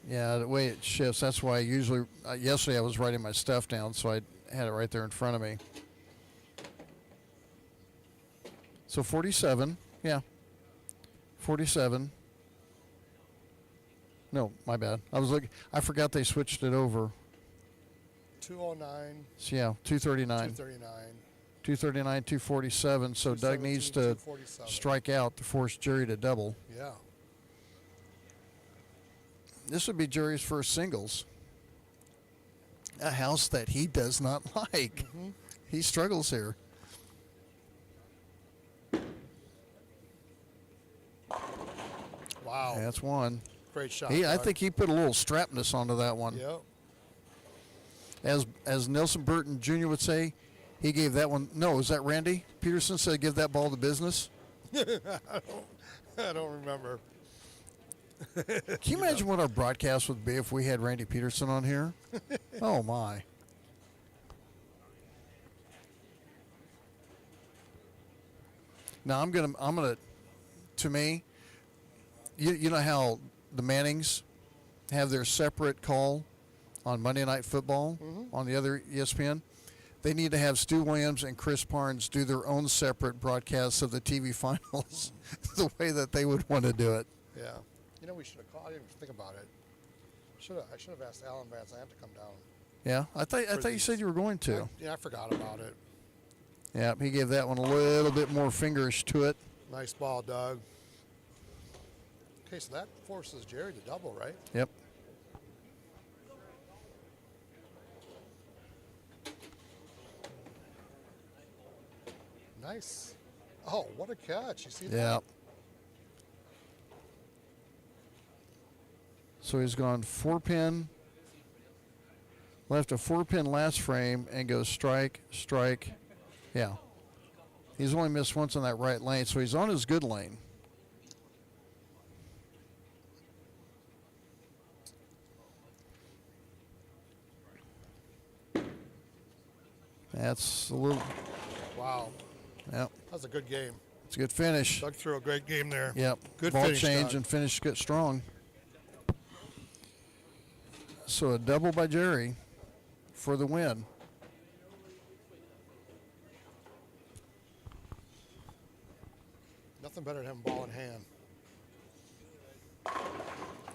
Yeah, the way it shifts, that's why I usually, yesterday I was writing my stuff down, so I had it right there in front of me. So 47, yeah. 47. No, my bad. I forgot they switched it over. 209. So yeah, 239. 239. 239, 247. So Doug needs to 247. strike out to force Jerry to double. Yeah. This would be Jerry's first singles. A house that he does not like. Mm-hmm. He struggles here. Wow. That's one. Great shot. I Doug. think he put a little strapness onto that one. Yep. As Nelson Burton Jr. would say, he gave that one. No, is that Randy Peterson said give that ball to business? I don't remember. Can you imagine what our broadcast would be if we had Randy Peterson on here? Oh my. Now I'm gonna to me, you know how the Mannings have their separate call on Monday Night Football on the other ESPN? They need to have Stu Williams and Chris Parnes do their own separate broadcasts of the TV finals the way that they would want to do it. Yeah. You know, we should have called. I didn't even think about it. I should have asked Alan Van Zandt to come down. Yeah, I thought you said you were going to. I forgot about it. Yeah, he gave that one a little bit more fingerish to it. Nice ball, Doug. Okay, so that forces Jerry to double, right? Yep. Nice. Oh, what a catch. You see that? Yeah. So he's gone 4-pin, left a 4-pin last frame, and goes strike, strike. Yeah. He's only missed once on that right lane, so he's on his good lane. That's a little. Wow. Yeah. That was a good game. It's a good finish. Doug threw a great game there. Yep. Good ball finish, change Doug. and finish good strong. So a double by Jerry for the win. Nothing better than having ball in hand.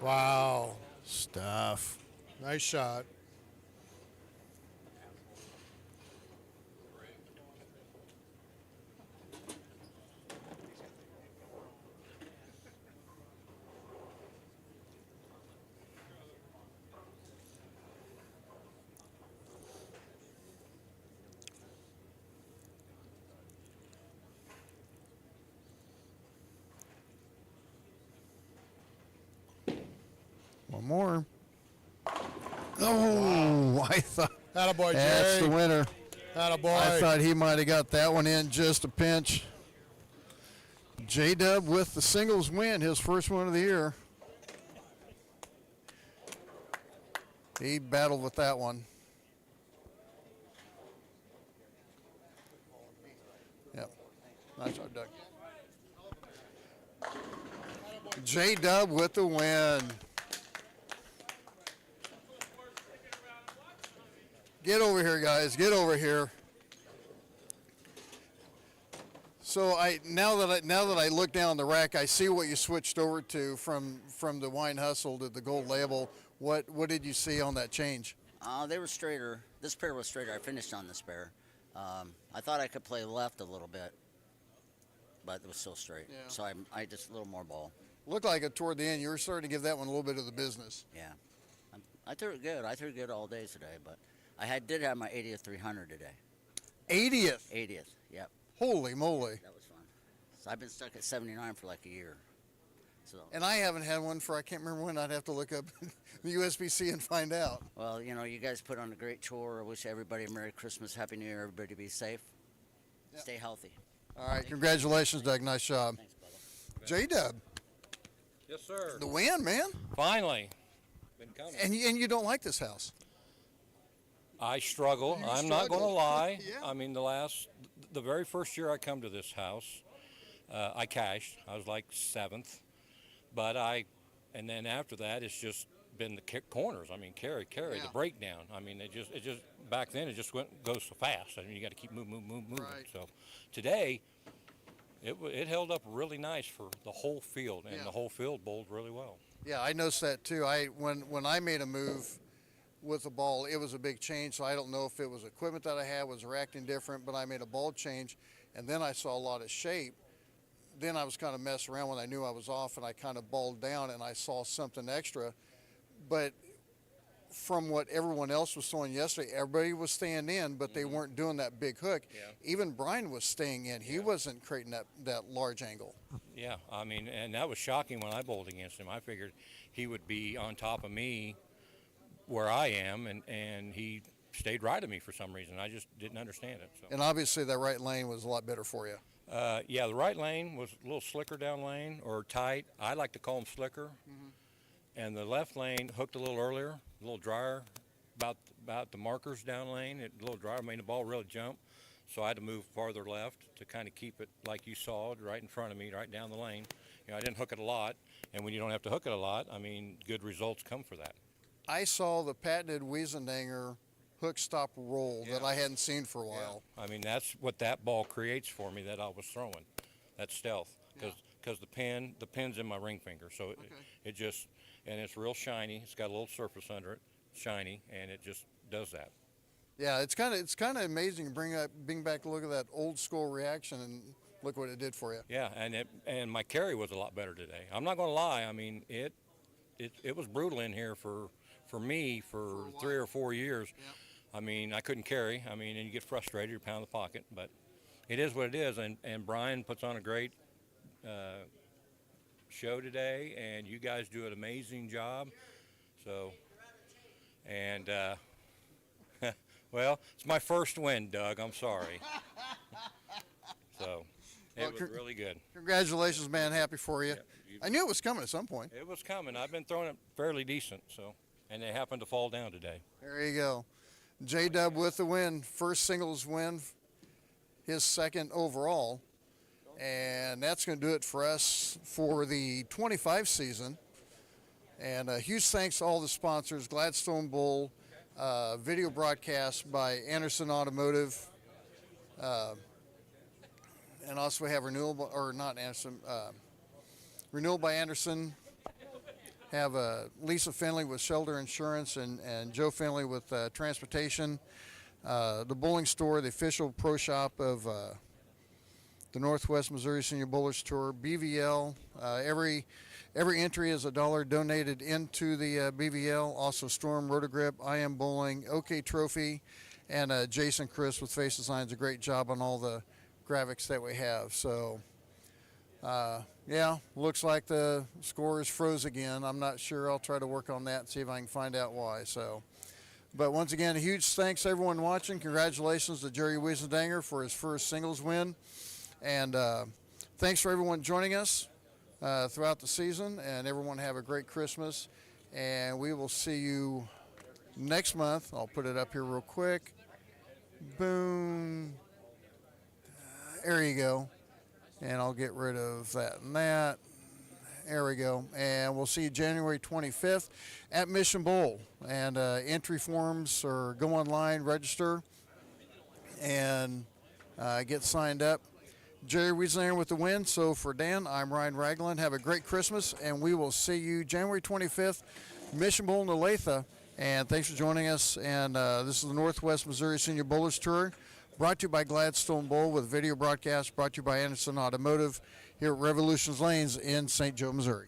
Wow. Stuff. Nice shot. One more. Oh, I thought Attaboy, Jerry. that's the winner. Attaboy. I thought he might have got that one in just a pinch. J-Dub with the singles win, his first one of the year. He battled with that one. Yep. Nice job, Doug. J-Dub with the win. Get over here, guys. Get over here. So now that I look down the rack, I see what you switched over to from the Wine Hustle to the Gold Label. What did you see on that change? They were straighter. This pair was straighter. I finished on this pair. I thought I could play left a little bit, but it was still straight. Yeah. So I just a little more ball. Looked like it toward the end. You were starting to give that one a little bit of the business. Yeah. I threw it good. I threw it good all day today, but I did have my 80th 300 today. 80th. 80th. Yep. Holy moly. That was fun. So I've been stuck at 79 for like a year. So. And I haven't had one for, I can't remember when. I'd have to look up the USBC and find out. Well, you guys put on a great chore. I wish everybody a Merry Christmas, Happy New Year, everybody be safe. Yep. Stay healthy. All right, congratulations, Doug. Nice job. Thanks, brother. J-Dub, Yes, sir. the win, man. Finally. Been coming. And you don't like this house. I struggle. You I'm not going to struggle. lie. Yeah. I mean, the very first year I come to this house, I cashed. I was like 7th. And then after that, it's just been the corners. I mean, carry, Yeah. the breakdown. I mean, it just back then it just goes so fast. I mean, you got to keep moving. Right. So today, it held up really nice for the whole field, and Yeah. the whole field bowled really well. Yeah, I noticed that too. When I made a move with the ball, it was a big change. So I don't know if it was equipment that I had was reacting different, but I made a ball change, and then I saw a lot of shape. Then I was kind of messing around when I knew I was off, and I kind of balled down, and I saw something extra. But from what everyone else was throwing yesterday, everybody was staying in, but they weren't doing that big hook. Yeah. Even Brian was staying in. He wasn't creating that large angle. Yeah, I mean, and that was shocking when I bowled against him. I figured he would be on top of me where I am, and he stayed right of me for some reason. I just didn't understand it. So. And obviously that right lane was a lot better for you. Yeah, the right lane was a little slicker down lane, or tight. I like to call them slicker. And the left lane hooked a little earlier, a little drier, about the markers down lane. A little drier, made the ball really jump. So I had to move farther left to kind of keep it like you saw it, right in front of me, right down the lane. I didn't hook it a lot, and when you don't have to hook it a lot, I mean, good results come for that. I saw the patented Wiesendanger hook stop roll that I hadn't seen for a while. Yeah. I mean, that's what that ball creates for me that I was throwing, that stealth, because the pin's in my ring finger, so it just, and it's real shiny. It's got a little surface under it, shiny, and it just does that. Yeah, it's kind of amazing to bring back a look at that old school reaction and look what it did for you. Yeah, and my carry was a lot better today. I'm not going to lie. I mean, it was brutal in here for me for 3 or 4 years. Yep. I mean, I couldn't carry. I mean, and you get frustrated, you pound the pocket, but it is what it is. And Brian puts on a great show today, and you guys do an amazing job. So, and well, it's my first win, Doug. I'm sorry. So, it was really good. Congratulations, man. Happy for you. Yeah, I knew it was coming at some point. It was coming. I've been throwing it fairly decent, so, and they happened to fall down today. There you go. J-Dub with the win. First singles win, his second overall. And that's going to do it for us for the 25 season. And a huge thanks to all the sponsors, Gladstone Bowl, video broadcast by Anderson Automotive, and also we have Renewal, or not Anderson, Renewal by Anderson, have Lisa Finley with Shelter Insurance, and Joe Finley with Transportation, the Bowling Store, the official pro shop of the Northwest Missouri Senior Bowlers Tour, BVL. Every entry is $1 donated into the BVL. Also Storm, Rotogrip, I Am Bowling, OK Trophy, and Jason Chris with Face Designs. A great job on all the graphics that we have. So, yeah, looks like the score is froze again. I'm not sure. I'll try to work on that and see if I can find out why. So, but once again, a huge thanks to everyone watching. Congratulations to Jerry Wiesendanger for his first singles win. And thanks for everyone joining us throughout the season, and everyone have a great Christmas, and we will see you next month. I'll put it up here real quick. Boom. There you go. And I'll get rid of that and that. There we go. And we'll see you January 25th at Mission Bowl. And entry forms, or go online, register, and get signed up. Jerry Wiesendanger with the win. So for Dan, I'm Ryan Ragland. Have a great Christmas, and we will see you January 25th, Mission Bowl in Olathe. And thanks for joining us. And this is the Northwest Missouri Senior Bowlers Tour, brought to you by Gladstone Bowl with video broadcast, brought to you by Anderson Automotive here at Revolutions Lanes in St. Joe, Missouri.